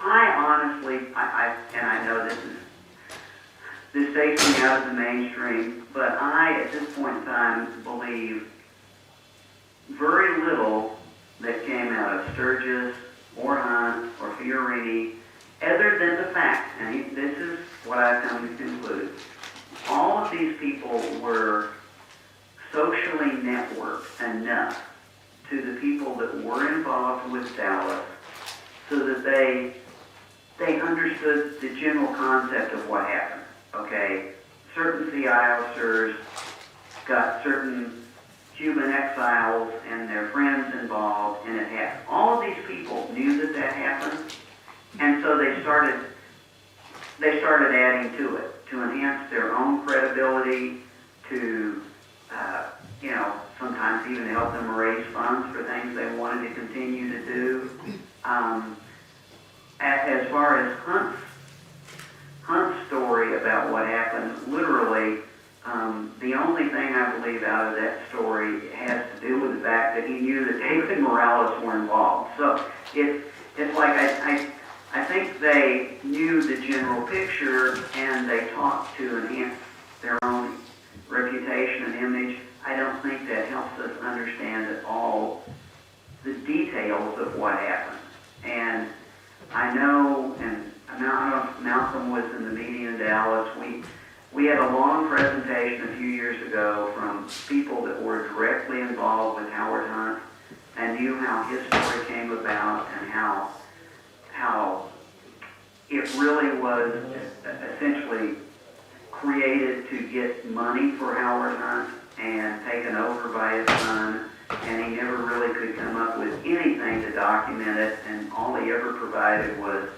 Speaker 2: I honestly, and I know this takes me out of the mainstream, but I, at this point in time, believe very little that came out of Sturgis or Hunt or Fiorini, other than the fact, and this is what I've come to conclude, all of these people were socially networked enough to the people that were involved with Dallas so that they understood the general concept of what happened. Okay, certain CI officers got certain Cuban exiles and their friends involved, and it happened. All of these people knew that happened, and so they started adding to it to enhance their own credibility, to sometimes even help them raise funds for things they wanted to continue to do. As far as Hunt's story about what happened, literally, the only thing I believe out of that story has to do with the fact that he knew that David and Morales were involved. So it's like I think they knew the general picture and they talked to enhance their own reputation and image. I don't think that helps us understand at all the details of what happened. And I know, and I don't know if Malcolm was in the meeting in Dallas, we had a long presentation a few years ago from people that were directly involved with Howard Hunt and knew how his story came about and how it really was essentially created to get money for Howard Hunt and taken over by his son, and he never really could come up with anything to document it, and all he ever provided was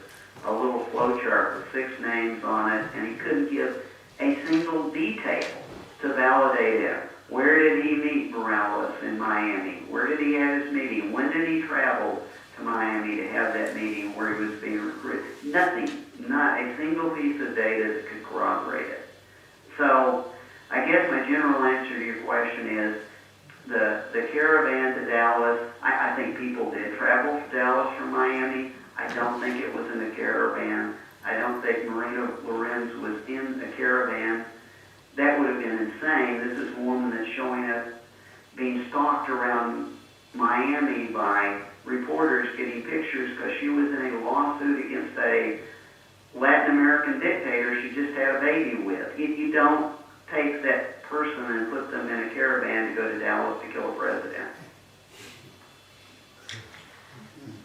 Speaker 2: a little flowchart with 6 names on it, and he couldn't give a single detail to validate it. Where did he meet Morales in Miami? Where did he have his meeting? When did he travel to Miami to have that meeting where he was being recruited? Nothing, not a single piece of data that could corroborate it. So I guess my general answer to your question is the caravan to Dallas, I think people did travel to Dallas from Miami. I don't think it was in a caravan. I don't think Marita Lorenz was in a caravan. that would have been insane. This is a woman that's showing up being stalked around Miami by reporters getting pictures because she was in a lawsuit against a Latin American dictator she just had a baby with. You don't take that person and put them in a caravan to go to Dallas to kill a president.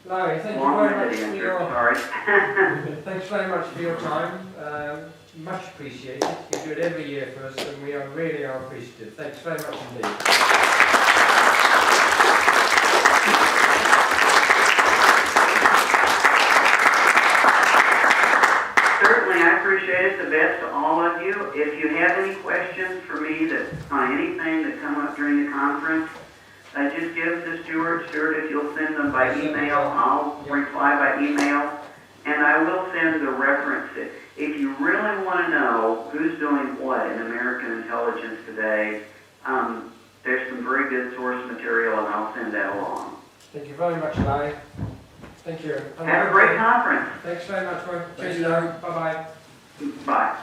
Speaker 1: Larry, thank you very much for your...
Speaker 2: Sorry.
Speaker 1: Thanks very much for your time. Much appreciated. You do it every year for us, and we really are appreciative. Thanks very much indeed.
Speaker 2: Certainly, I appreciate it. The best to all of you. If you have any questions for me that on anything that come up during the conference, just give it to Stuart. Stuart, if you'll send them by email, I'll reply by email, and I will send the references. If you really want to know who's doing what in American intelligence today, there's some very good source material, and I'll send that along.
Speaker 1: Thank you very much, Larry. Thank you.
Speaker 2: Have a great conference.
Speaker 1: Thanks very much, Roy. Cheers, Larry. Bye-bye.
Speaker 2: Bye.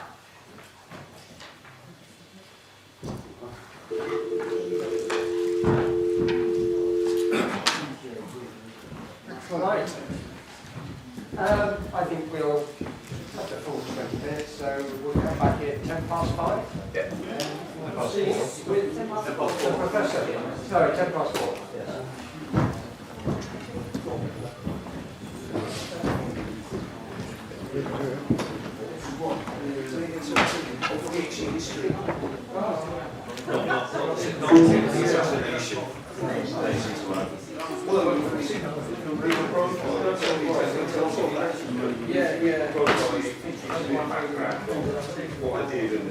Speaker 1: Right. I think we'll have the full 20 minutes, so we'll come back here at 5:10. Yeah. We'll see with the professor. Sorry, 4:10, yes.
Speaker 3: Assassination.
Speaker 1: Yeah.
Speaker 3: What I did and